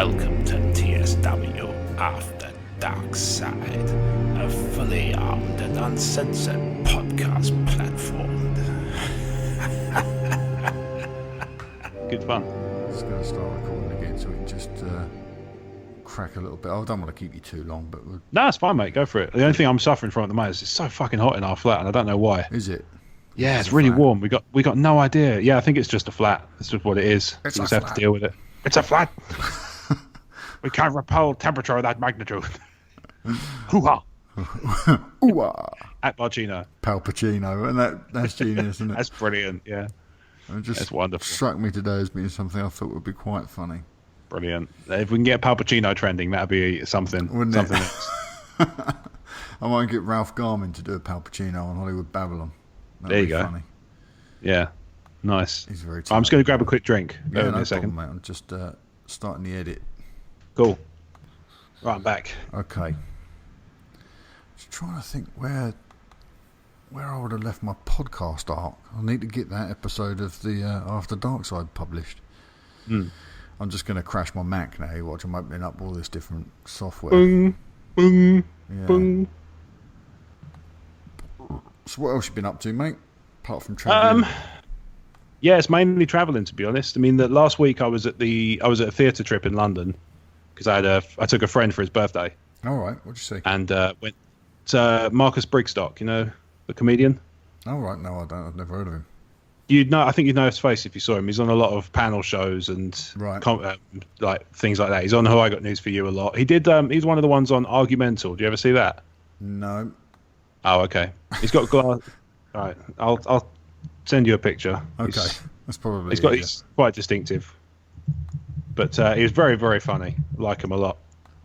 Welcome to TSW After Dark Side, a fully armed and uncensored podcast platform. Good fun. Just going to start recording again so we can just crack a little bit. I don't want to keep you too long, but No, it's fine, mate. Go for it. The only thing I'm suffering from at the moment is it's so fucking hot in our flat, and I don't know why. is it? Yeah, It's it's a really flat. warm. We got no idea. Yeah, I think it's just a flat. That's just what it is. It's We a just have flat. to deal with it. It's a flat. We can't repel temperature of that magnitude. Hoo-ha. Ooh, At Margino. Palpacino, and that's genius, isn't it? That's brilliant. Yeah, It just that's wonderful. struck me today as being something I thought would be quite funny. Brilliant. If we can get Palpacino trending, that'd be something. Wouldn't something it? else. I might get Ralph Garman to do a Palpacino on Hollywood Babylon. That'd There you be go. Funny. Yeah, nice. He's very. I'm just going to grab a quick drink. Bear Yeah, with me no a second. problem, mate. I'm just starting the edit. Cool. Right, I'm back. Okay. Just trying to think where I would have left my podcast arc. I need to get that episode of the After Dark Side published. I'm just going to crash my Mac now. You watch, I'm opening up all this different software. Boom, boom, Yeah. boom. So what else you been up to, mate? Apart from travelling. Yeah, it's mainly travelling, to be honest. I mean, the last week I was at a theatre trip in London because I took a friend for his birthday All right. What'd you say? and went to Marcus Brigstock, you know, the comedian. All right. No, I don't. I've never heard of him. I think you'd know his face if you saw him. He's on a lot of panel shows and Right. like things like that. He's on Who I Got News for You a lot. He did. He's one of the ones on Argumental. Do you ever see that? No. Oh, okay. He's got glass. All right, I'll send you a picture. Okay. That's probably. He's quite distinctive, but he was very, very funny. I like him a lot.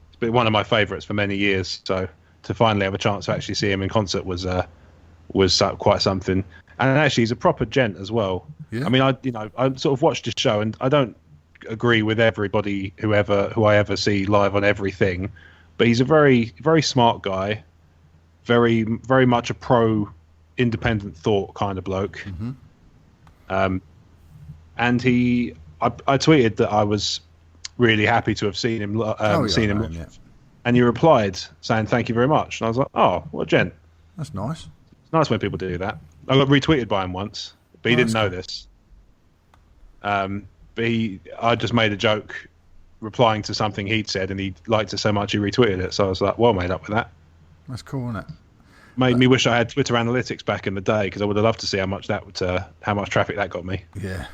It's been one of my favourites for many years. So to finally have a chance to actually see him in concert was quite something. And actually, he's a proper gent as well. Yeah. I mean, I sort of watched his show, and I don't agree with everybody who I ever see live on everything, but he's a very, very smart guy, very, very much a pro independent thought kind of bloke. Mm-hmm. And I tweeted that I was really happy to have seen him. Seen him, Yeah. and he replied saying thank you very much. And I was like, oh, what a gent. That's nice. It's nice when people do that. I got retweeted by him once, but he Oh, didn't that's know this. But I just made a joke replying to something he'd said, and he liked it so much he retweeted it. So I was like, well, made up with that. That's cool, isn't it? Made me wish I had Twitter analytics back in the day because I would have loved to see how much traffic that got me. Yeah.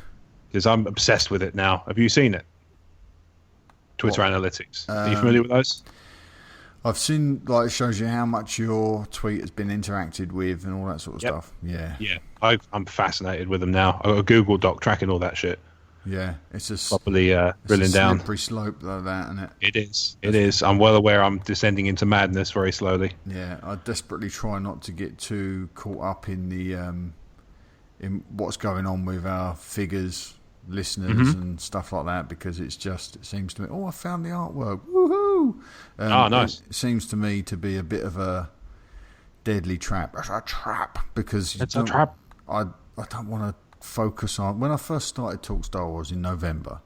Because I'm obsessed with it now. Have you seen it? Twitter What? analytics. Are you familiar with those? I've seen, like, it shows you how much your tweet has been interacted with and all that sort of Yep. stuff. Yeah. Yeah, I'm fascinated with them now. I've got a Google Doc tracking all that shit, Yeah. It's just properly it's drilling a down. slippery slope like that, isn't it? It is. It is. I'm well aware I'm descending into madness very slowly. Yeah. I desperately try not to get too caught up in the in what's going on with our figures, listeners, and stuff like that, because it seems to me, oh, I found the artwork, woohoo! Nice. It seems to me to be a bit of a deadly trap. It's a trap because It's a trap. I don't want to focus on. When I first started Talk Star Wars in November,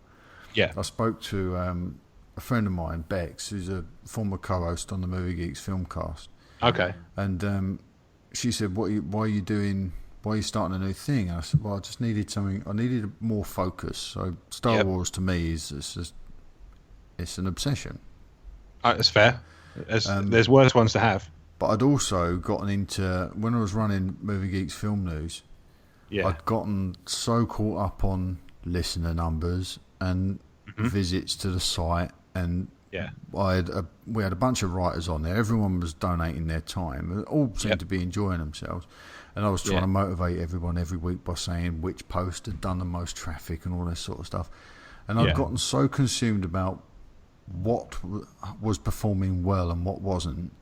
Yeah. I spoke to a friend of mine, Bex, who's a former co-host on the Movie Geeks Filmcast, Okay. and she said, why are you starting a new thing? And I said, well, I just needed something. I needed more focus. So Star Yep. Wars to me it's an obsession. That's fair. There's worse ones to have. But I'd also gotten into, when I was running Movie Geeks Film News, Yeah. I'd gotten so caught up on listener numbers and visits to the site, and Yeah. we had a bunch of writers on there. Everyone was donating their time. All seemed Yep. to be enjoying themselves. And I was trying Yeah. to motivate everyone every week by saying which post had done the most traffic and all this sort of stuff. And I'd Yeah. gotten so consumed about what was performing well and what wasn't.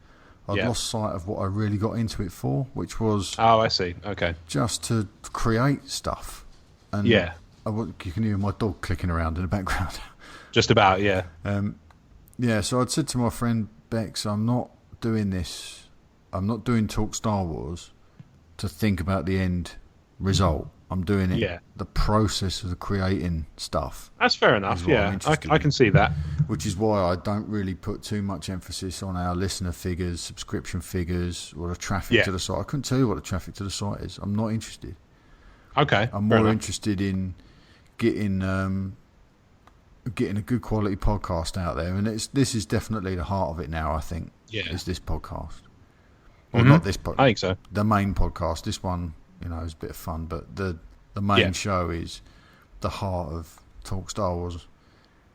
I'd Yeah. lost sight of what I really got into it for, which was Oh, I see. Okay. just to create stuff. And Yeah. you can hear my dog clicking around in the background. Just about. Yeah. Yeah, so I'd said to my friend Bex, I'm not doing this. I'm not doing Talk Star Wars to think about the end result. I'm doing it. Yeah. The process of the creating stuff, That's fair enough. what I'm Yeah, interested I in. can see that. which is why I don't really put too much emphasis on our listener figures, subscription figures, or the traffic Yeah. to the site. I couldn't tell you what the traffic to the site is. I'm not interested. Okay. I'm fair more enough. interested in getting a good quality podcast out there, and this is definitely the heart of it now. I think Yeah. is this podcast, or Mhm. not this I podcast. think so. The main podcast. This one, is a bit of fun, but the main Yeah. show is the heart of Talk Star Wars,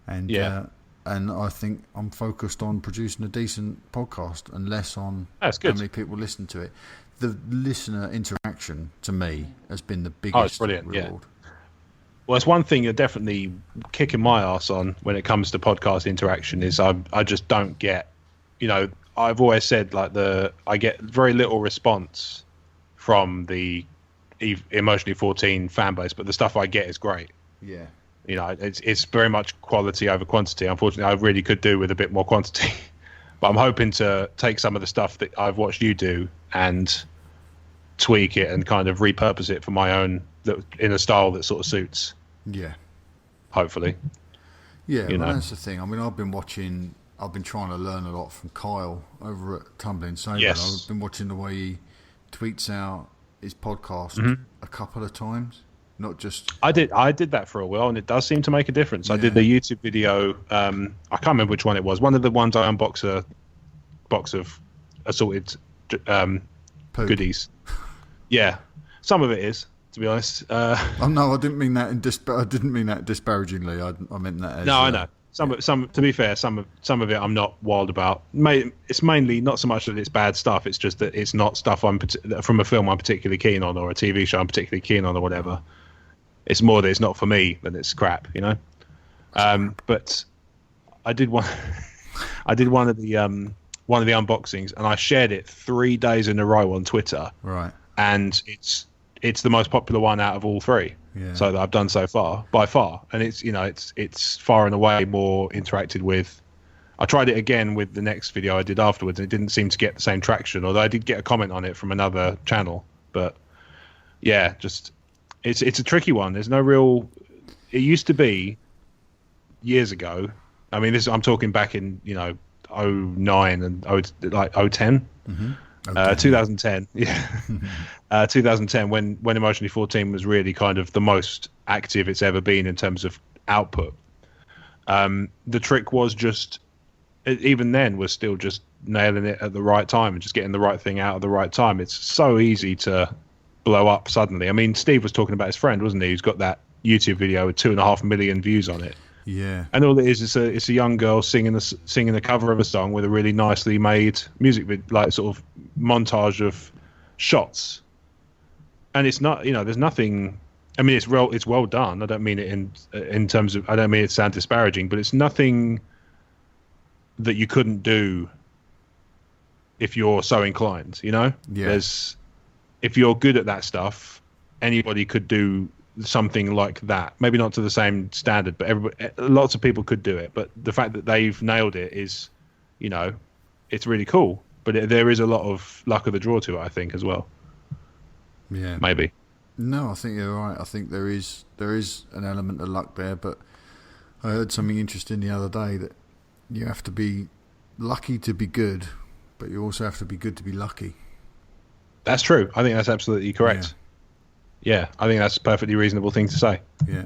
and Yeah. and I think I'm focused on producing a decent podcast and less on That's how good. many people listen to it. The listener interaction to me has been the Oh, biggest it's brilliant, yeah. reward. Well, it's one thing you're definitely kicking my ass on when it comes to podcast interaction is I just don't get, I've always said I get very little response from the Emotionally 14 fan base, but the stuff I get is great. Yeah. It's very much quality over quantity. Unfortunately, I really could do with a bit more quantity, but I'm hoping to take some of the stuff that I've watched you do and tweak it and kind of repurpose it for my own in a style that sort of suits. Yeah. Hopefully. Yeah, You well, know. that's the thing. I mean, I've been trying to learn a lot from Kyle over at Tumbling Saber. Yes. I've been watching the way he tweets out his podcast Mm-hmm. a couple of times, not just. I did that for a while, and it does seem to make a difference. I did Yeah. the YouTube video. I can't remember which one it was. One of the ones I unbox a box of assorted Poop. goodies. Yeah, some of it is, to be honest. Oh no, I didn't mean that I didn't mean that disparagingly. I meant that as. No, I know. Some. To be fair, some of it I'm not wild about. It's mainly not so much that it's bad stuff. It's just that it's not stuff from a film I'm particularly keen on, or a TV show I'm particularly keen on, or whatever. It's more that it's not for me than it's crap, But I did one. I did one of the unboxings, and I shared it 3 days in a row on Twitter, Right. and it's the most popular one out of all three. Yeah. So that I've done so far, by far, and it's far and away more interacted with. I tried it again with the next video I did afterwards, and it didn't seem to get the same traction. Although I did get a comment on it from another channel, but yeah, just it's a tricky one. There's no real. It used to be years ago. I mean, I'm talking back in 09 and 010. Mm-hmm. Okay. 2010, yeah, 2010 when Emotionally 14 was really kind of the most active it's ever been in terms of output. The trick was just, even then, was still just nailing it at the right time and just getting the right thing out at the right time. It's so easy to blow up suddenly. I mean, Steve was talking about his friend, wasn't he? Who's got that YouTube video with 2.5 million views on it. Yeah. And all it is it's a young girl singing a cover of a song with a really nicely made music video, sort of montage of shots. And it's not, there's nothing. I mean, it's well done. I don't mean it in terms of. I don't mean it to sound disparaging, but it's nothing that you couldn't do if you're so inclined. Yeah. If you're good at that stuff, anybody could do something like that. Maybe not to the same standard, but lots of people could do it. But the fact that they've nailed it is, it's really cool. But there is a lot of luck of the draw to it, I think, as well. Yeah. Maybe. No, I think you're right. I think there is an element of luck there, but I heard something interesting the other day that you have to be lucky to be good, but you also have to be good to be lucky. That's true. I think that's absolutely correct. Yeah, I think that's a perfectly reasonable thing to say. Yeah,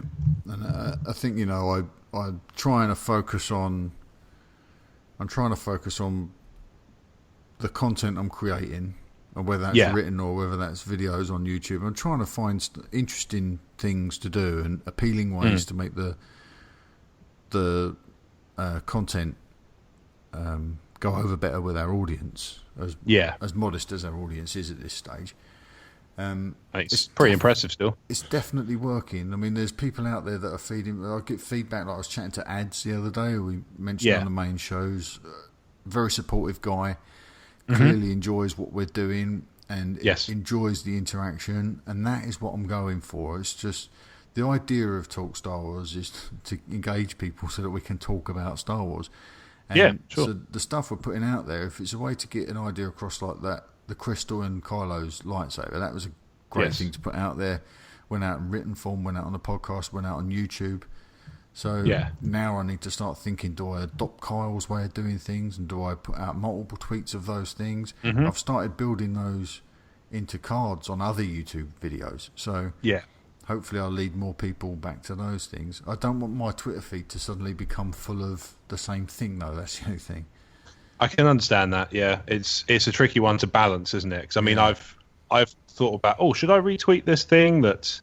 and I think I'm trying to focus on the content I'm creating, and whether that's written or whether that's videos on YouTube. I'm trying to find interesting things to do and appealing ways to make the content go over better with our audience, as modest as our audience is at this stage. It's pretty impressive still. It's definitely working. I mean, there's people out there that are feeding. I get feedback. Like I was chatting to Ads the other day, who we mentioned on the main shows. Very supportive guy. Clearly enjoys what we're doing and enjoys the interaction. And that is what I'm going for. It's just the idea of Talk Star Wars is to engage people so that we can talk about Star Wars. And so the stuff we're putting out there, if it's a way to get an idea across like that, the Crystal and Kylo's lightsaber, that was a great thing to put out there. went out in written form, went out on a podcast, went out on YouTube. So now I need to start thinking, do I adopt Kyle's way of doing things, and do I put out multiple tweets of those things? Mm-hmm. I've started building those into cards on other YouTube videos. So hopefully I'll lead more people back to those things. I don't want my Twitter feed to suddenly become full of the same thing, though. That's the only thing. I can understand that. Yeah, it's a tricky one to balance, isn't it? Because I mean, I've thought about, should I retweet this thing that,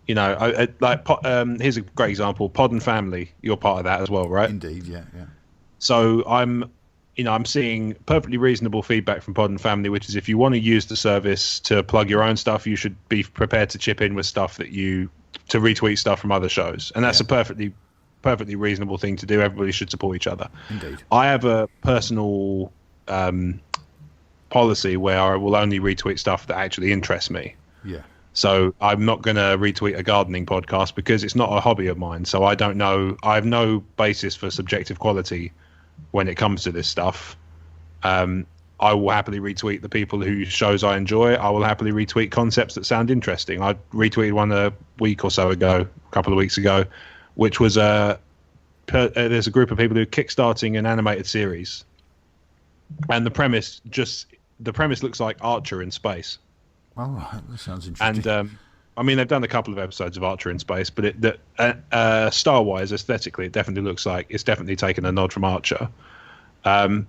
here's a great example, Pod and Family. You're part of that as well, right? Indeed, yeah. So I'm seeing perfectly reasonable feedback from Pod and Family, which is if you want to use the service to plug your own stuff, you should be prepared to chip in with stuff to retweet stuff from other shows, and that's a perfectly reasonable thing to do. Everybody should support each other. Indeed. I have a personal policy where I will only retweet stuff that actually interests me. Yeah. So I'm not going to retweet a gardening podcast because it's not a hobby of mine. So I don't know. I have no basis for subjective quality when it comes to this stuff. I will happily retweet the people whose shows I enjoy. I will happily retweet concepts that sound interesting. I retweeted one a couple of weeks ago, which was there's a group of people who are kickstarting an animated series, and the premise looks like Archer in space. Oh, right. That sounds interesting. And I mean, they've done a couple of episodes of Archer in space, but star-wise, aesthetically, it definitely looks like it's definitely taken a nod from Archer. And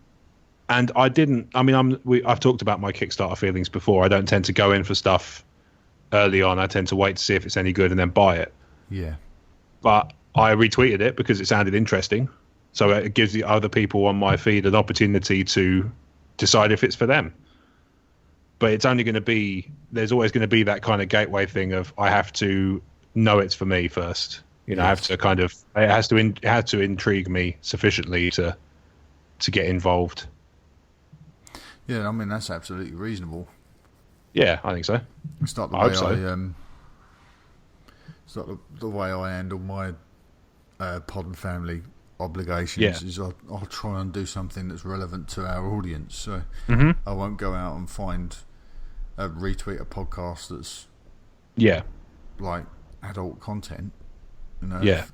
I've talked about my Kickstarter feelings before. I don't tend to go in for stuff early on. I tend to wait to see if it's any good and then buy it. Yeah. But I retweeted it because it sounded interesting. So it gives the other people on my feed an opportunity to decide if it's for them. But it's only going to be, there's always going to be that kind of gateway thing of I have to know it's for me first. I have to it has to intrigue me sufficiently to get involved. Yeah, I mean, that's absolutely reasonable. Yeah, I think so. It's not the way I handle my Pod and Family obligations. Is I'll try and do something that's relevant to our audience. So I won't go out and retweet a podcast that's like adult content. I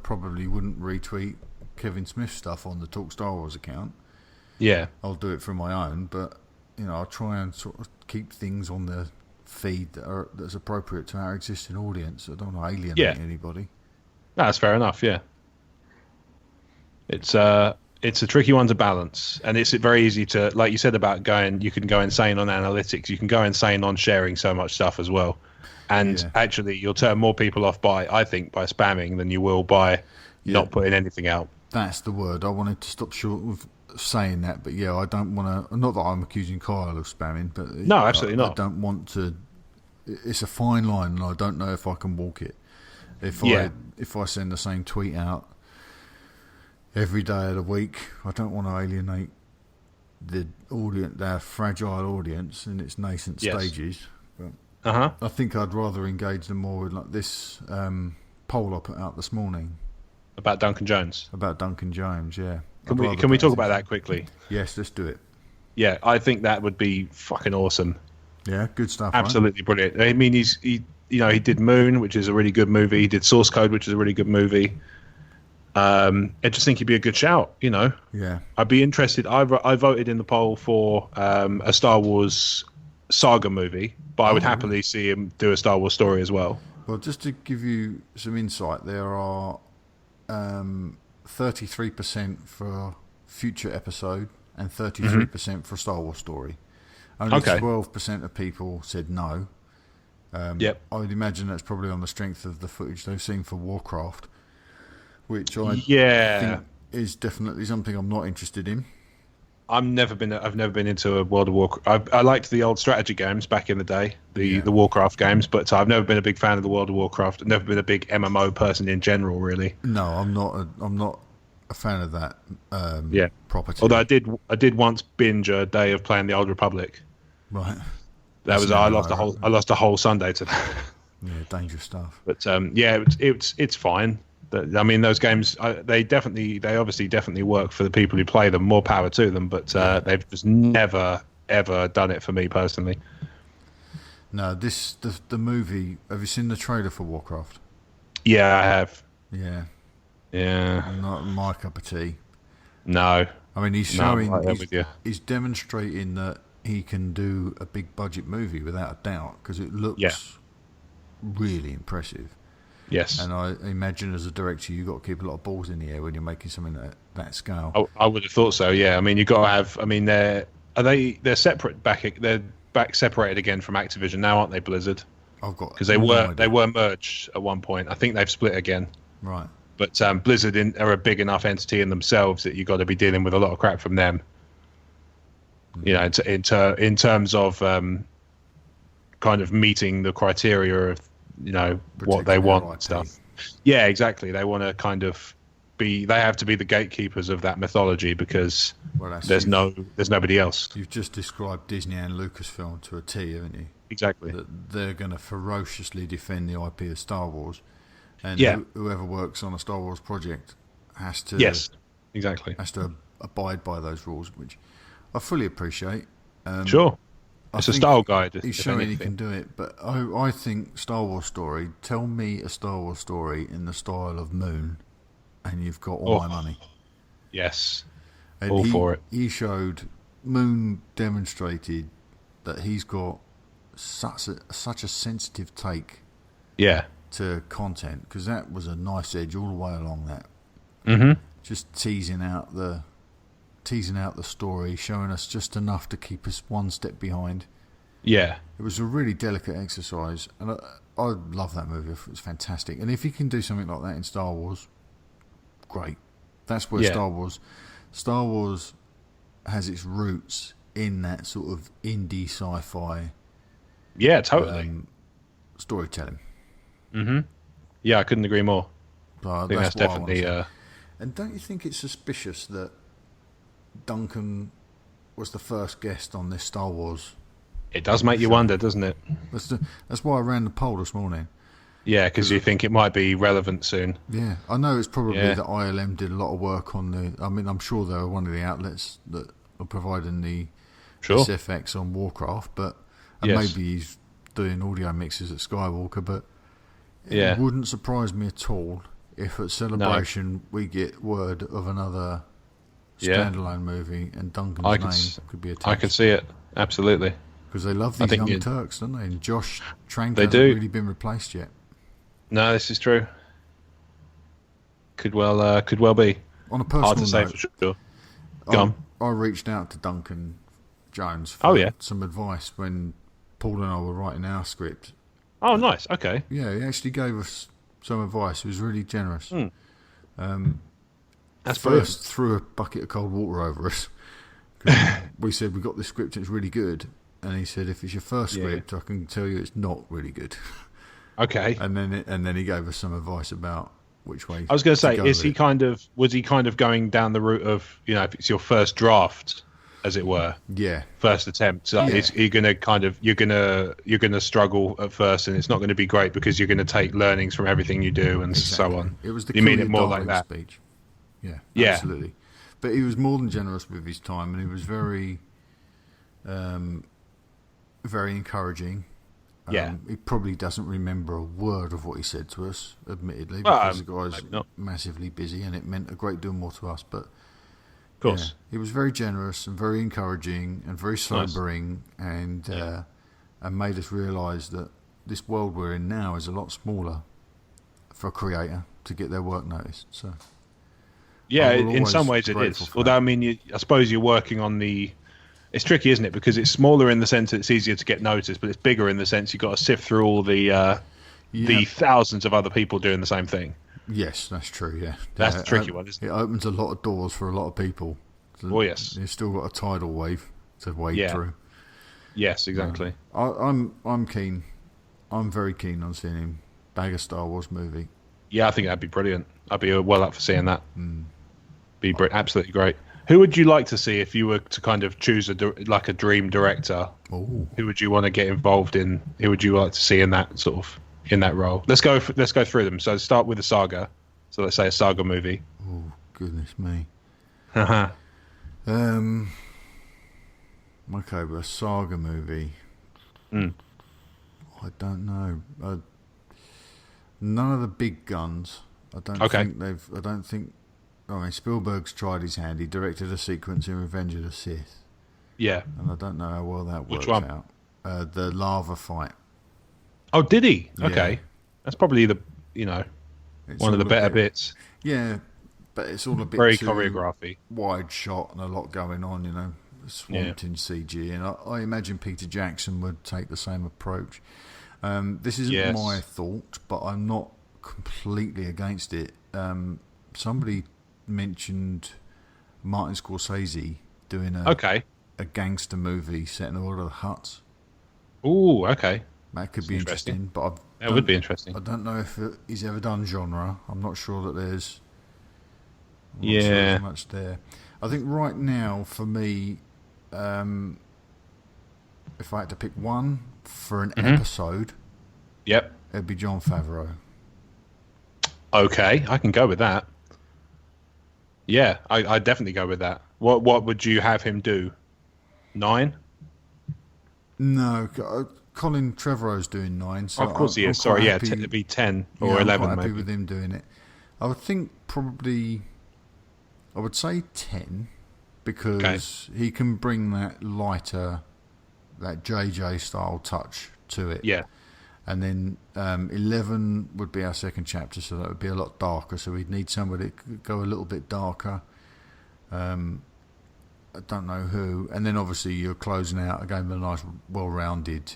probably wouldn't retweet Kevin Smith stuff on the Talk Star Wars account. Yeah, I'll do it for my own, but I'll try and sort of keep things on the feed that's appropriate to our existing audience. I don't want to alienate anybody. No, that's fair enough. Yeah, it's a tricky one to balance, and it's very easy to, like you said about you can go insane on analytics. You can go insane on sharing so much stuff as well, and actually you'll turn more people off by spamming than you will by not putting anything out. That's the word. I wanted to stop short of saying that, but I don't want to. Not that I'm accusing Kyle of spamming, but no, absolutely not. I don't want to. It's a fine line, and I don't know if I can walk it. If I send the same tweet out every day of the week, I don't want to alienate the audience, their fragile audience in its nascent stages. But I think I'd rather engage them more with like this poll I put out this morning about Duncan Jones. Yeah. Can we talk about that quickly? Yes, let's do it. Yeah, I think that would be fucking awesome. Yeah, good stuff. Absolutely brilliant. I mean, he did Moon, which is a really good movie. He did Source Code, which is a really good movie. I just think he'd be a good shout. Yeah. I'd be interested. I voted in the poll for a Star Wars saga movie, but I would happily see him do a Star Wars story as well. Well, just to give you some insight, there are 33% for a future episode and 33% for a Star Wars story. Only 12% of people said no. I would imagine that's probably on the strength of the footage they've seen for Warcraft, which I think is definitely something I'm not interested in. I've never been into a World of Warcraft. I liked the old strategy games back in the day, the Warcraft games, but I've never been a big fan of the World of Warcraft. I've never been a big MMO person in general, really. No, I'm not a fan of that property. Although I did once binge a day of playing the Old Republic. Right. I lost a whole Sunday to that. Yeah, dangerous stuff. But it's fine. I mean, those games they obviously definitely work for the people who play them. More power to them, but they've just never ever done it for me personally. No, the movie. Have you seen the trailer for Warcraft? Yeah, I have. Yeah, Yeah. not my cup of tea. No. I mean, he's No, I'm showing, right there with you. he's demonstrating that he can do a big budget movie without a doubt because it looks really impressive. Yes. And I imagine as a director, you've got to keep a lot of balls in the air when you're making something that scale. I would have thought so. Yeah. I mean, you got to have. I mean, they're separate back. They're back separated again from Activision now, aren't they? Blizzard. I've got Because they were merged at one point. I think they've split again. right. But Blizzard are a big enough entity in themselves that you've got to be dealing with a lot of crap from them. You know, in terms of kind of meeting the criteria of, you know, what they Protecting want their and IP. stuff. Yeah, exactly. They want to kind of they have to be the gatekeepers of that mythology because Well, that's there's nobody else. You've just described Disney and Lucasfilm to a T, haven't you? Exactly. That they're going to ferociously defend the IP of Star Wars, and Yeah. whoever works on a Star Wars project has to Yes. Exactly. has to abide by those rules, which I fully appreciate. Sure. I It's a think style guide. He's if showing he anything. can do it, but I think Star Wars story. Tell me a Star Wars story in the style of Moon, and you've got all my money. Yes. And All for it. He showed Moon demonstrated that he's got such a sensitive take Yeah. to content because that was a nice edge all the way along that. Mm-hmm. Just teasing out the story, showing us just enough to keep us one step behind. Yeah. It was a really delicate exercise, and I love that movie. It was fantastic. And if you can do something like that in Star Wars, great. That's where Yeah. Star Wars has its roots in that sort of indie sci-fi Yeah, totally. storytelling. Yeah, I couldn't agree more. So I think that's what I wanna definitely. say. And don't you think it's suspicious that Duncan was the first guest on this Star Wars? It does make you wonder, doesn't it? That's why I ran the poll this morning. Yeah, because you think it might be relevant soon. Yeah, I know it's probably Yeah. that ILM did a lot of work on the. I mean, I'm sure they were one of the outlets that are providing the Sure. SFX on Warcraft, but and Yes. maybe he's doing audio mixes at Skywalker. But Yeah. it wouldn't surprise me at all if at Celebration we get word of another Yeah. standalone movie and Duncan's I name could, could be attached. I could see it. Absolutely. Because they love I these think young you'd- Turks, don't they? And Josh Trank They hasn't do. really been replaced yet. No, this is true. Could well be. On a personal Hard to say note, for sure. Go on. I reached out to Duncan Jones for Oh, yeah. some advice when Paul and I were writing our script. Oh, nice. Okay. Yeah, he actually gave us some advice. He was really generous. That's First, threw a bucket of cold water over us. 'Cause we said, we got this script, it's really good. And he said, if it's your first Yeah. script, I can tell you it's not really good. Okay. And then he gave us some advice about which way. I was going to say, go was with he it. kind of going down the route of, you know, if it's your first draft, as it were, Yeah, first attempt, so Yeah. you're going to struggle at first, and it's not going to be great because you're going to take learnings from everything you do and so exactly. on. It was the You mean Kill it Your more like Darling that? speech. Yeah, Yeah. absolutely. But he was more than generous with his time, and he was very, very encouraging. Yeah. He probably doesn't remember a word of what he said to us, admittedly, Well, because the guy's maybe not. massively busy, and it meant a great deal more to us. But Of course. yeah, he was very generous and very encouraging and very sobering, and made us realise that this world we're in now is a lot smaller for a creator to get their work noticed. So Yeah, I will in some always ways it grateful is. for Although, that. I mean, I suppose you're working on the. It's tricky, isn't it? Because it's smaller in the sense that it's easier to get noticed, but it's bigger in the sense you've got to sift through all the Yeah. thousands of other people doing the same thing. Yes, that's true. Yeah, That's Yeah, the tricky it one, isn't it? It opens a lot of doors for a lot of people. So Oh, yes. you've still got a tidal wave to wade Yeah. through. Yes, exactly. I'm keen. I'm very keen on seeing him bag a Star Wars movie. Yeah, I think that'd be brilliant. I'd be well up for seeing that. Hmm. Be absolutely great. Who would you like to see if you were to kind of choose a dream director? Oh, Who would you want to get involved in? Who would you like to see in that sort of in that role? Let's go through them. So start with a saga. So let's say a saga movie. oh, goodness me. Uh-huh. Okay, but a saga movie. Mm. I don't know. None of the big guns. I don't Okay. think they've. I don't think. I mean, Spielberg's tried his hand. He directed a sequence in Revenge of the Sith, Yeah. and I don't know how well that Which works one? out. The lava fight. Oh, did he? Yeah. Okay. That's probably the It's one of all the a better bit- bits. Yeah, but it's all a bit Very too choreography. wide shot and a lot going on. Swamped in CG, and I imagine Peter Jackson would take the same approach. This isn't Yes. my thought, but I'm not completely against it. Somebody mentioned Martin Scorsese doing Okay. a gangster movie set in all of the huts. Ooh, okay. That could That's be interesting. interesting, but That would be interesting. I don't know if he's ever done genre. I'm not sure that there's. I'm not Yeah. sure there's much there. I think right now for me, if I had to pick one for an episode, Yep. it'd be Jon Favreau. Okay, I can go with that. Yeah, I definitely go with that. What would you have him do? 9? No, Colin Trevorrow's doing 9. So Of course he I'm is. quite Sorry, yeah, happy- it'd be 10 yeah, or I'm 11 quite happy maybe. with him doing it. I would think probably, I would say 10 because he can bring that lighter, that JJ style touch to it. Yeah, And then 11 would be our second chapter, so that would be a lot darker. So we'd need somebody that could go a little bit darker. I don't know who. And then obviously you're closing out again with a nice, well-rounded,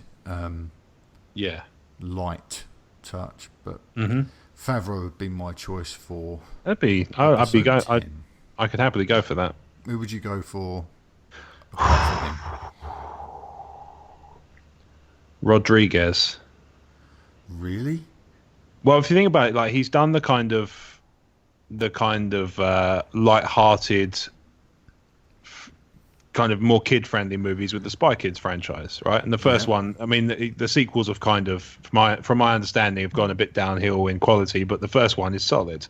yeah. light touch. But hmm Favreau would be my choice for. I'd be episode going. 10. I could happily go for that. Who would you go for? Apart from him? Rodriguez. Really? Well, if you think about it, like he's done the kind of light-hearted, kind of more kid-friendly movies with the Spy Kids franchise, right? And the first Yeah. one, I mean, the sequels have kind of, from my understanding, have gone a bit downhill in quality, but the first one is solid.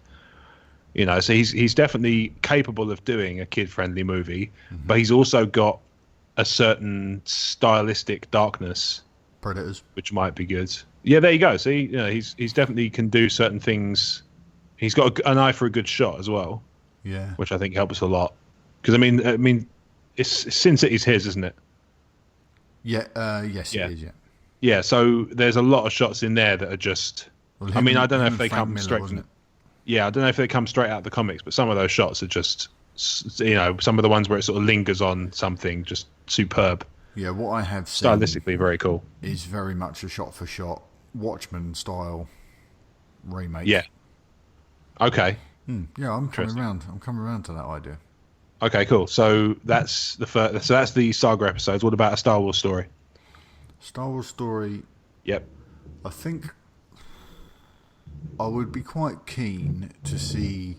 So he's definitely capable of doing a kid-friendly movie, but he's also got a certain stylistic darkness, Predators. which might be good. Yeah, there you go. See, he's definitely can do certain things. He's got an eye for a good shot as well, Yeah. which I think helps a lot. Because I mean, it's Sin City's his, isn't it? Yeah. Yes, Yeah. it is. Yeah. Yeah. So there's a lot of shots in there that are just. Well, I mean, I don't know him if they and Frank come Miller, straight wasn't from. Yeah, I don't know if they come straight out of the comics, but some of those shots are just, some of the ones where it sort of lingers on something, just superb. Yeah, what I have seen Stylistically, very cool. is very much a shot-for-shot Watchmen style remake. Yeah. Okay. Yeah, I'm coming Interesting. around. I'm coming around to that idea. Okay, cool. So that's the first. So that's the saga episodes. What about a Star Wars story? Star Wars story. Yep. I think I would be quite keen to see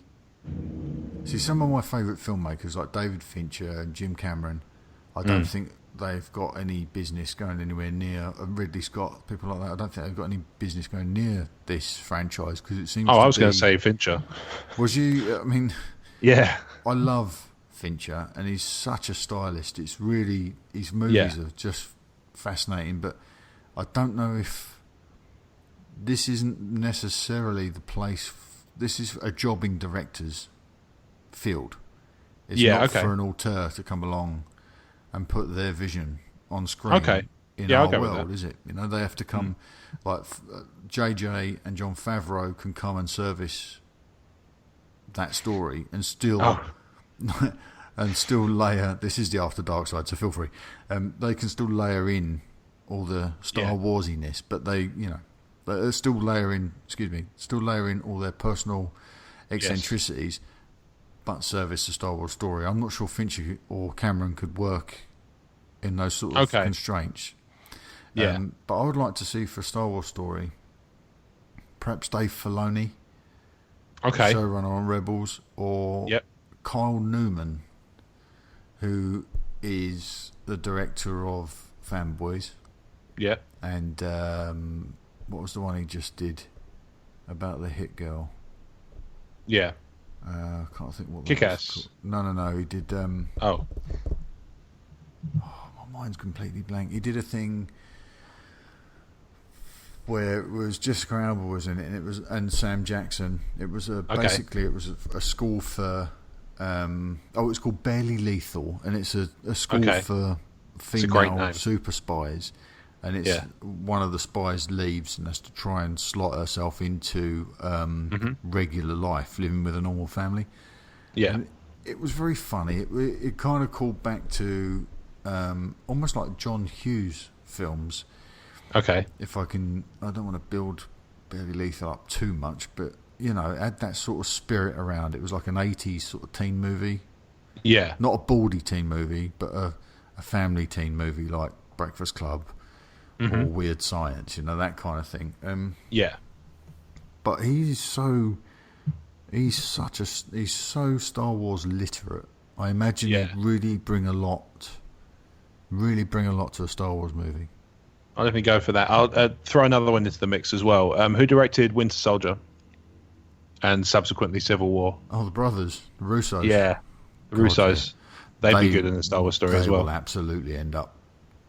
some of my favourite filmmakers like David Fincher and Jim Cameron. I don't think they've got any business going anywhere near Ridley Scott, people like that. I don't think they've got any business going near this franchise because it seems. Oh, I was going to to say Fincher. Was you? I mean, Yeah. I love Fincher, and he's such a stylist. It's really his movies are just fascinating. But I don't know if this isn't necessarily the place. This is a jobbing director's field. It's Yeah, not okay. for an auteur to come along and put their vision on screen. Okay. In Yeah, I'll our go with world, that. is it? They have to come like JJ and Jon Favreau can come and service that story and still Oh. and still layer. This is the After Dark Side, so feel free. They can still layer in all the Star Warsiness, but they're still layering. Still layering all their personal eccentricities, but service the Star Wars story. I'm not sure Fincher or Cameron could work in those sort of constraints. Yeah. But I would like to see for a Star Wars story, perhaps Dave Filoni, Okay. showrunner on Rebels, or Kyle Newman, who is the director of Fanboys, Yeah. and what was the one he just did about the hit girl? Yeah. I can't think what. Kick-Ass. No. He did. Oh. My mind's completely blank. He did a thing where it was Jessica Alba was in it, and Sam Jackson. It was basically it was a school for it's called Barely Lethal, and it's a school for female super spies, and it's one of the spies leaves and has to try and slot herself into regular life, living with a normal family. Yeah, and it was very funny. It kind of called back to almost like John Hughes films. Okay. If I don't want to build Barely Lethal up too much, but it had that sort of spirit around it. It was like an 80s sort of teen movie. Yeah. Not a bawdy teen movie, but a family teen movie like Breakfast Club or Weird Science, that kind of thing. Yeah. But he's so Star Wars literate. I imagine he'd really bring a lot to a Star Wars movie. I'll definitely go for that. I'll throw another one into the mix as well. Who directed Winter Soldier and subsequently Civil War? Oh, the brothers, the Russos. Yeah, the Russos. They'd be good in the Star Wars story as well. They will absolutely end up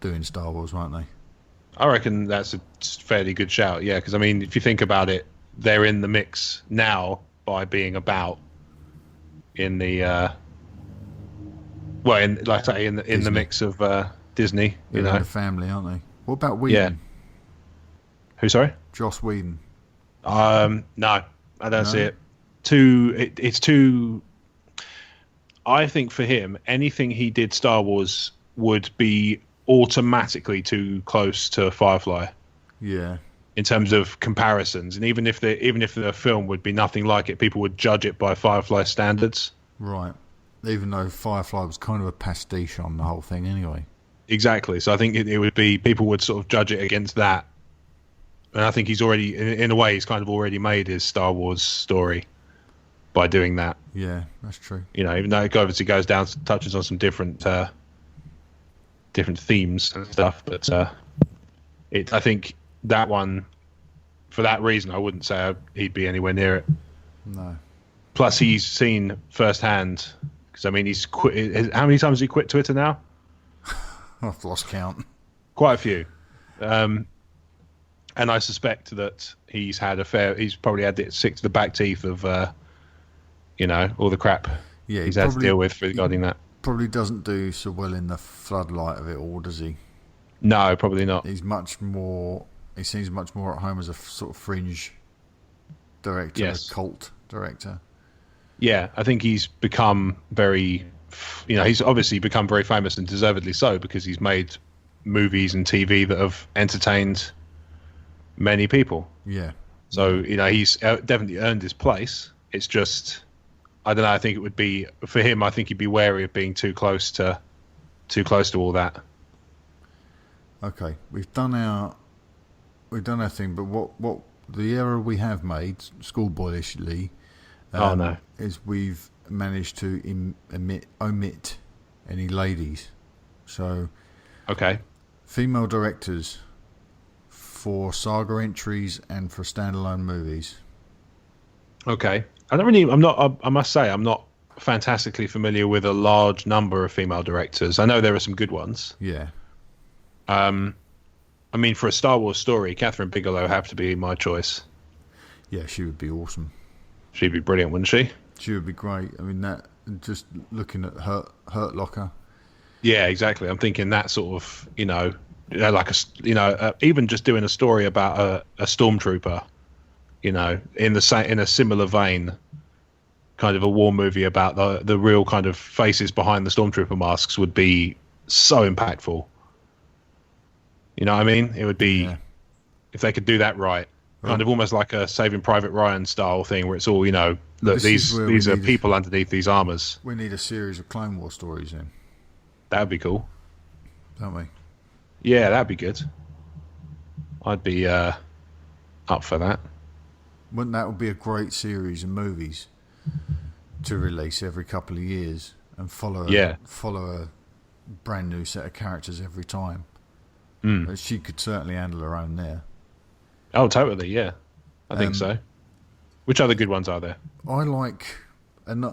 doing Star Wars, won't they? I reckon that's a fairly good shout, yeah, because, I mean, if you think about it, they're in the mix now by being about in the... in the mix of Disney, in the family, aren't they? What about Whedon? Yeah. Who, sorry? Joss Whedon. No, I don't see it. It's too... I think for him, anything he did Star Wars would be automatically too close to Firefly. Yeah. In terms of comparisons, and even if the film would be nothing like it, people would judge it by Firefly standards. Right. Even though Firefly was kind of a pastiche on the whole thing anyway. Exactly. So I think it would be, people would sort of judge it against that. And I think he's already, in a way, he's kind of already made his Star Wars story by doing that. Yeah, that's true. Even though it obviously goes down, touches on some different themes and stuff. But I think that one, for that reason, I wouldn't say he'd be anywhere near it. No. Plus, he's seen firsthand, because, I mean, he's quit. How many times has he quit Twitter now? I've lost count. Quite a few. And I suspect that he's probably had it sick to the back teeth of, all the crap he's had to deal with regarding that. Probably doesn't do so well in the floodlight of it all, does he? No, probably not. He seems much more at home as a sort of fringe director, a cult director. Yeah, I think he's become he's obviously become very famous, and deservedly so, because he's made movies and TV that have entertained many people. Yeah. So, he's definitely earned his place. It's just, I don't know, I think it would be, for him, I think he'd be wary of being too close to all that. Okay, we've done our thing, but what the error we have made, schoolboyishly, is we've managed to omit any ladies. So, okay, female directors for saga entries and for standalone movies. Okay, I must say, I'm not fantastically familiar with a large number of female directors. I know there are some good ones. Yeah. I mean, for a Star Wars story, Catherine Bigelow have to be my choice. Yeah, she would be awesome. She'd be brilliant, wouldn't she? She would be great. I mean, that, just looking at Hurt Locker. Yeah, exactly. I'm thinking that sort of, even just doing a story about a stormtrooper, in a similar vein, kind of a war movie about the real kind of faces behind the stormtrooper masks would be so impactful. You know what I mean? It would be, if they could do that right, kind of almost like a Saving Private Ryan style thing, where it's all, look, these are people underneath these armors. We need a series of Clone War stories in. That would be cool. Don't we? Yeah, that'd be good. I'd be up for that. Wouldn't that be a great series of movies to release every couple of years and follow a brand new set of characters every time? She could certainly handle her own there. Oh, totally, yeah. I think so. Which other good ones are there? I like, and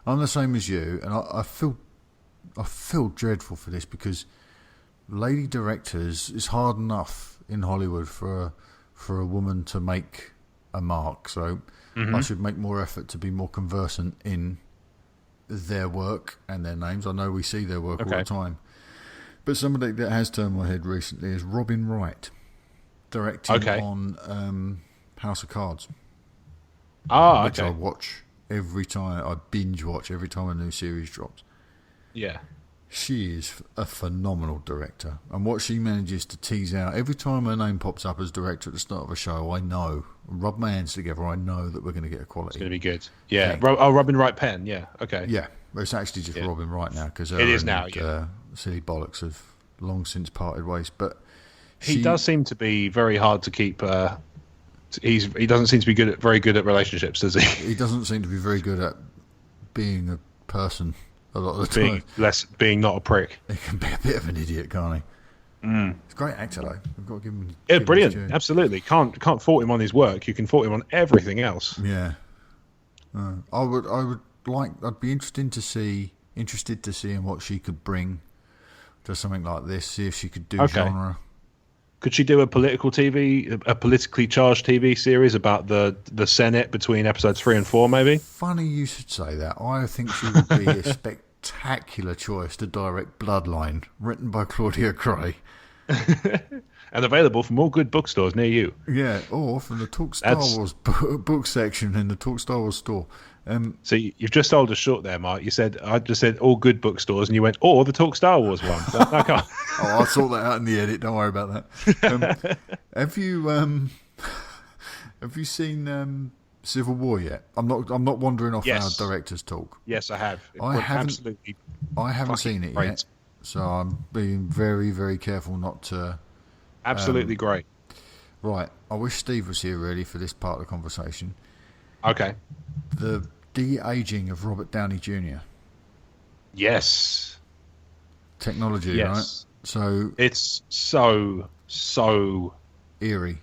I'm the same as you, and I feel dreadful for this, because lady directors, it's hard enough in Hollywood for a woman to make a mark. So I should make more effort to be more conversant in their work and their names. I know we see their work all the time. But somebody that has turned my head recently is Robin Wright, directing on House of Cards. Which I watch every time. I binge watch every time a new series drops. Yeah. She is a phenomenal director. And what she manages to tease out, every time her name pops up as director at the start of a show, I know, rub my hands together, I know that we're going to get a quality. It's going to be good. Yeah. Robin Wright Penn, yeah. Okay. Yeah. Well, it's actually just Robin Wright now, because it is now, Silly Bollocks have long since parted ways. But he does seem to be very hard to keep... he doesn't seem to be very good at relationships, does he? He doesn't seem to be very good at being a person a lot of the time. Being not a prick. He can be a bit of an idiot, can't he? He's a great actor, though. We've got to give him. Yeah, brilliant. Absolutely. Can't fault him on his work. You can fault him on everything else. Yeah. I'd be interested to see in what she could bring to something like this. See if she could do genre. Could she do a politically charged TV series about the Senate between episodes 3 and 4, maybe? Funny you should say that. I think she would be a spectacular choice to direct Bloodline, written by Claudia Gray. And available from all good bookstores near you. Yeah, or from the Talk Star Wars book section in the Talk Star Wars store. So you've just sold us short there, Mark. I just said all good bookstores, and you went, or the Talk Star Wars one. I can't. I'll sort that out in the edit. Don't worry about that. Have you seen Civil War yet? I'm not wandering off our director's talk. Yes, I have. I haven't seen it yet, so I'm being very, very careful not to. Absolutely great. Right. I wish Steve was here really for this part of the conversation. Okay. The de-aging of Robert Downey Jr. Yes. Technology, right? So it's so eerie.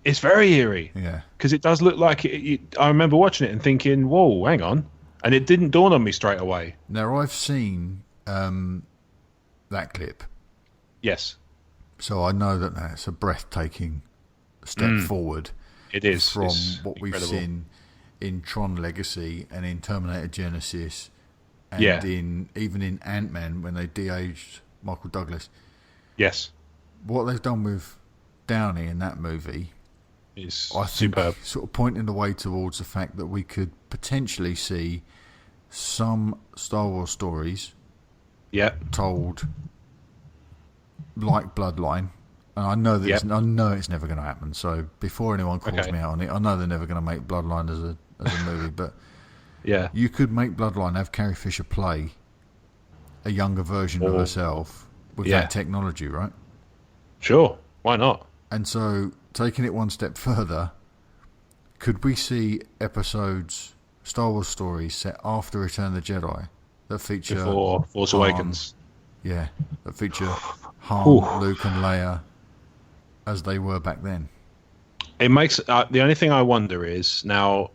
It's very eerie. Yeah. Because it does look like I remember watching it and thinking, whoa, hang on. And it didn't dawn on me straight away. Now, I've seen that clip. Yes. So I know that that's a breathtaking step forward. It is. From it's what incredible. We've seen in Tron Legacy and in Terminator Genesis and even in Ant-Man when they de-aged Michael Douglas. Yes. What they've done with Downey in that movie is superb. Sort of pointing the way towards the fact that we could potentially see some Star Wars stories told like Bloodline. And I know that I know it's never going to happen. So before anyone calls me out on it, I know they're never going to make Bloodline as a movie. But you could make Bloodline, have Carrie Fisher play a younger version of herself with that technology, right? Sure, why not? And so, taking it one step further, could we see episodes, Star Wars stories set after Return of the Jedi that feature before Force Awakens? Yeah, that feature Han, Luke, and Leia as they were back then. It makes the only thing I wonder is now.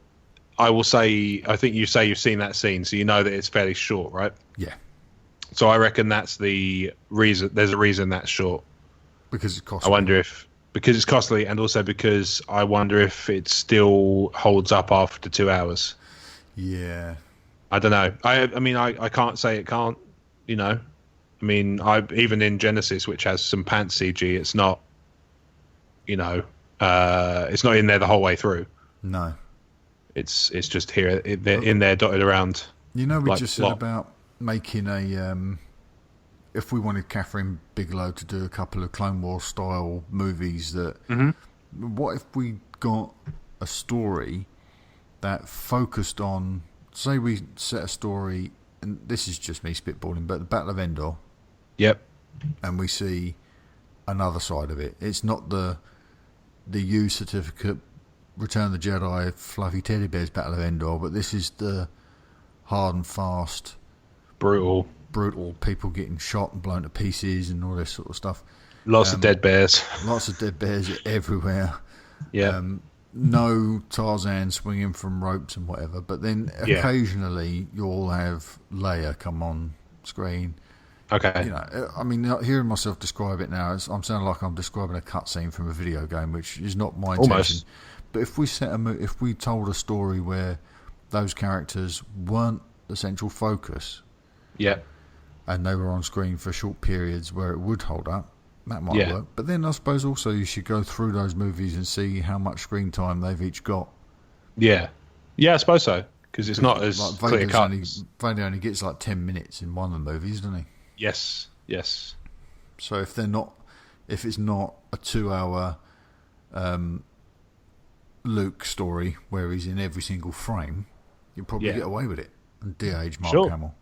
I will say, I think you say you've seen that scene, so you know that it's fairly short, right? Yeah. So I reckon that's the reason. There's a reason that's short. Because it's costly. I wonder because it's costly, and also because I wonder if it still holds up after 2 hours. Yeah. I don't know. I mean, I can't say it can't. You know, I mean, even in Genesis, which has some pants CG, it's not. You know, it's not in there the whole way through. No. It's just here in there dotted around. You know, we just said about making if we wanted Catherine Bigelow to do a couple of Clone Wars style movies that what if we got a story that focused on, say we set a story, and this is just me spitballing, but the Battle of Endor. Yep. And we see another side of it. It's not the U certificate Return of the Jedi fluffy teddy bears Battle of Endor, but this is the hard and fast, brutal people getting shot and blown to pieces and all this sort of stuff. Lots of dead bears everywhere. Yeah. No Tarzan swinging from ropes and whatever, but then occasionally you'll have Leia come on screen Okay. You know, I mean, hearing myself describe it now, I'm sounding like I'm describing a cutscene from a video game, which is not my intention. Almost. But if we told a story where those characters weren't the central focus, Yeah. and they were on screen for short periods where it would hold up, that might work. But then I suppose also you should go through those movies and see how much screen time they've each got. Yeah. Yeah, I suppose so. Because it's not as like clear cut. Vader only gets like 10 minutes in one of the movies, doesn't he? Yes. Yes. So if it's not a 2-hour Luke story where he's in every single frame, you'll probably get away with it and de-age Mark Hamill.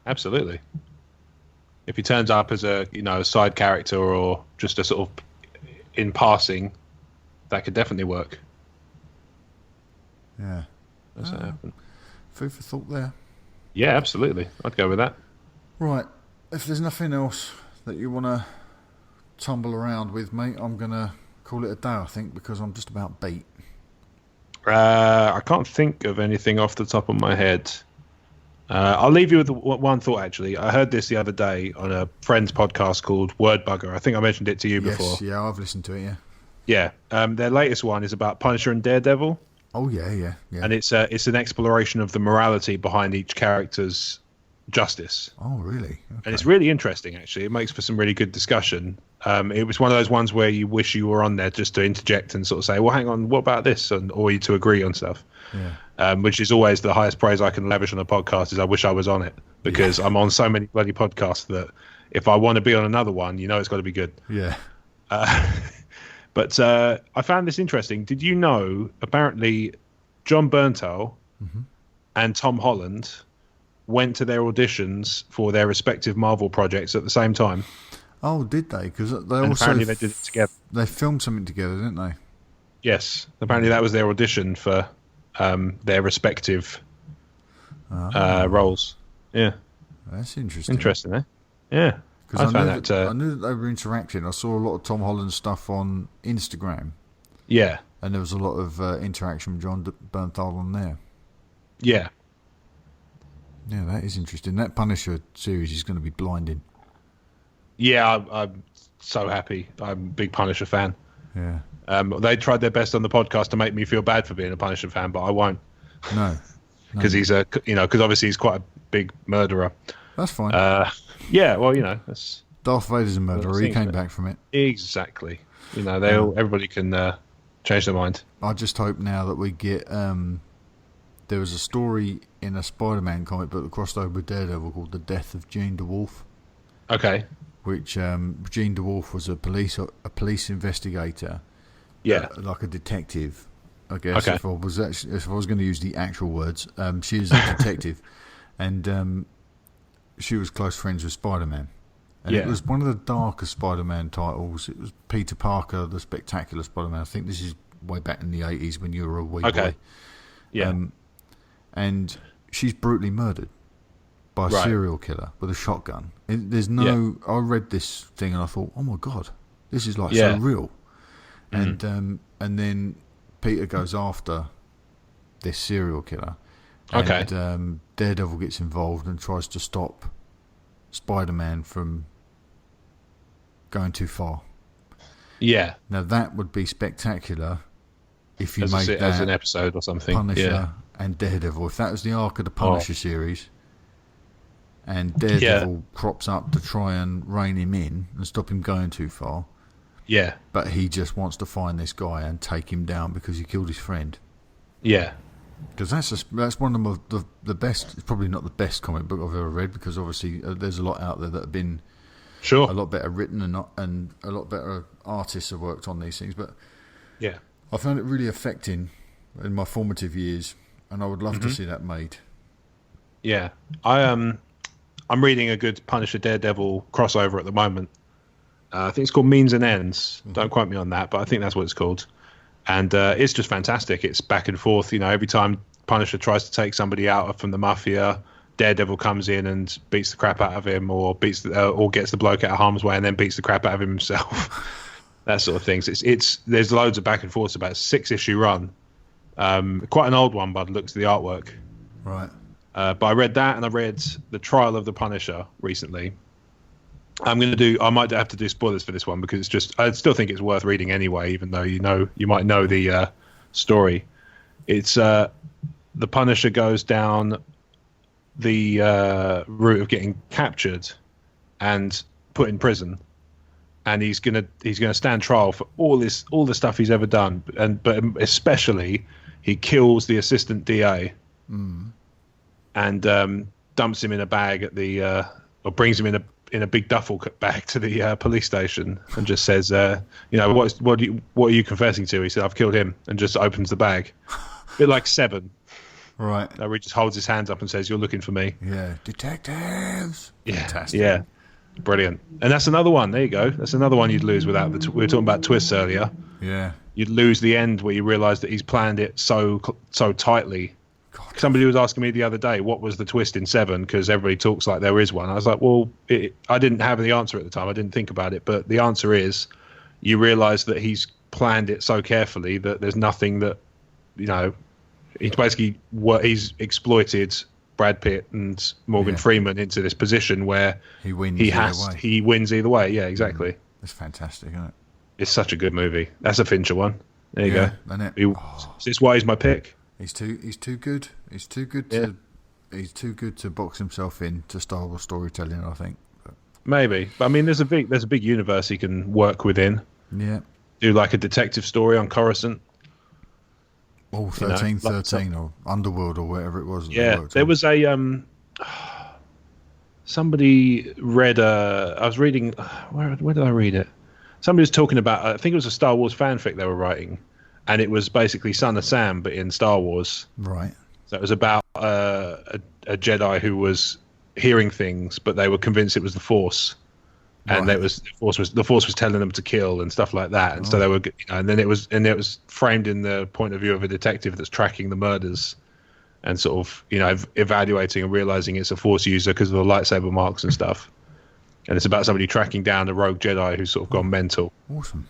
Absolutely. If he turns up as a side character or just a sort of in passing, that could definitely work. Yeah. That's what happened. Food for thought there. Yeah, absolutely. I'd go with that. Right. If there's nothing else that you want to tumble around with, mate, I'm going to call it a day, I think, because I'm just about beat. I can't think of anything off the top of my head. I'll leave you with one thought, actually. I heard this the other day on a friend's podcast called Word Bugger. I think I mentioned it to you before. Yeah, I've listened to it, yeah. Yeah. Their latest one is about Punisher and Daredevil. Oh, yeah. And it's an exploration of the morality behind each character's justice. Oh, really? Okay. And it's really interesting, actually. It makes for some really good discussion. It was one of those ones where you wish you were on there just to interject and sort of say, well, hang on, what about this? Or you to agree on stuff. Yeah. Which is always the highest praise I can lavish on a podcast is I wish I was on it. Because I'm on so many bloody podcasts that if I want to be on another one, it's got to be good. Yeah. But I found this interesting. Did you know, apparently, John Bernthal and Tom Holland went to their auditions for their respective Marvel projects at the same time? Oh, did they? Because they apparently they did it together. They filmed something together, didn't they? Yes. Apparently that was their audition for their respective roles. Yeah. That's interesting. Interesting, eh? Yeah. Because I knew that they were interacting. I saw a lot of Tom Holland stuff on Instagram. Yeah. And there was a lot of interaction with John Bernthal on there. Yeah. Yeah, that is interesting. That Punisher series is going to be blinding. Yeah, I'm so happy. I'm a big Punisher fan. Yeah. They tried their best on the podcast to make me feel bad for being a Punisher fan, but I won't. No. Because he's because obviously he's quite a big murderer. That's fine. Yeah, well, that's Darth Vader's a murderer. He came back from it. Exactly. Everybody can change their mind. I just hope now that we get. There was a story in a Spider-Man comic book that crossed over with Daredevil called "The Death of Jean DeWolf." Okay. Which Jean DeWolf was a police investigator. Yeah. Like a detective, I guess. Okay. If I was going to use the actual words, she is a detective, and she was close friends with Spider-Man. And it was one of the darker Spider-Man titles. It was Peter Parker, the Spectacular Spider-Man. I think this is way back in the 80s when you were a wee boy. Yeah. And she's brutally murdered by a serial killer with a shotgun. I read this thing and I thought, oh my God, this is like so real. Mm-hmm. And then Peter goes after this serial killer. And Daredevil gets involved and tries to stop Spider-Man from going too far. Yeah. Now that would be spectacular if you made that as an episode or something. Punisher and Daredevil. If that was the arc of the Punisher series, and Daredevil crops up to try and rein him in and stop him going too far. Yeah. But he just wants to find this guy and take him down because he killed his friend. Yeah. Because that's one of the best. It's probably not the best comic book I've ever read, because obviously there's a lot out there that have been a lot better written and a lot better artists have worked on these things. But I found it really affecting in my formative years, and I would love to see that made. Yeah, I'm reading a good Punisher Daredevil crossover at the moment. I think it's called Means and Ends. Don't quote me on that, but I think that's what it's called. And it's just fantastic. It's back and forth. Every time Punisher tries to take somebody out from the Mafia, Daredevil comes in and beats the crap out of him, or gets the bloke out of harm's way and then beats the crap out of him himself. That sort of things. There's loads of back and forth. It's about a 6-issue run. Quite an old one by the looks of the artwork. Right. But I read that, and I read The Trial of the Punisher recently. I might have to do spoilers for this one because I still think it's worth reading anyway, even though you might know the story. It's the Punisher goes down the route of getting captured and put in prison, and he's gonna stand trial for all the stuff he's ever done, but especially he kills the assistant DA and dumps him in a bag at the or brings him in a big duffel bag to the police station and just says, what are you confessing to? He said, I've killed him, and just opens the bag. A bit like Seven. Right. Where he just holds his hands up and says, you're looking for me. Yeah. Detectives. Yeah. Fantastic. Yeah. Brilliant. And that's another one. There you go. That's another one you'd lose without we were talking about twists earlier. Yeah. You'd lose the end where you realise that he's planned it so tightly. God. Somebody was asking me the other day, what was the twist in Seven? Because everybody talks like there is one. I was like, well, I didn't have the answer at the time. I didn't think about it. But the answer is you realise that he's planned it so carefully that there's nothing that, he's exploited Brad Pitt and Morgan Freeman into this position where he wins either way. Yeah, exactly. It's fantastic, isn't it? It's such a good movie. That's a Fincher one. There you go. Isn't it? This why he's my pick. He's too good. He's too good to box himself in to Star Wars storytelling, I think. Maybe, but I mean, there's a big universe he can work within. Yeah. Do like a detective story on Coruscant. Oh, 1313 or Underworld or whatever it was. Yeah, there was a somebody read I was reading where did I read it? Somebody was talking about, I think it was a Star Wars fanfic they were writing, and it was basically Son of Sam but in Star Wars. Right. So it was about a Jedi who was hearing things, but they were convinced it was the Force. And the Force was telling them to kill and stuff like that, and so they were, and then it was framed in the point of view of a detective that's tracking the murders, and sort of evaluating and realizing it's a Force user because of the lightsaber marks and stuff, and it's about somebody tracking down a rogue Jedi who's sort of gone mental. Awesome.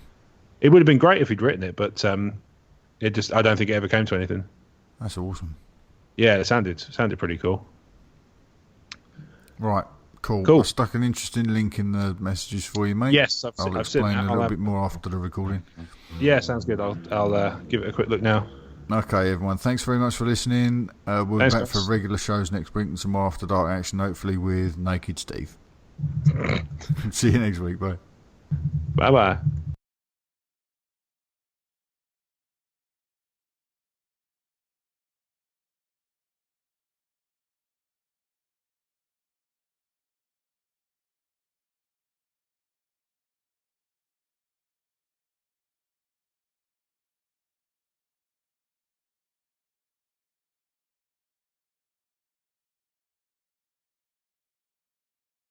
It would have been great if he'd written it, but I don't think it ever came to anything. That's awesome. Yeah, it sounded pretty cool. Right. Cool. I stuck an interesting link in the messages for you, mate. Yes, I'll explain a little bit more after the recording. Yeah, sounds good. I'll give it a quick look now. Okay, everyone. Thanks very much for listening. We'll be back guys. for regular shows next week and some more After Dark action, hopefully with Naked Steve. See you next week. Bye. Bye-bye.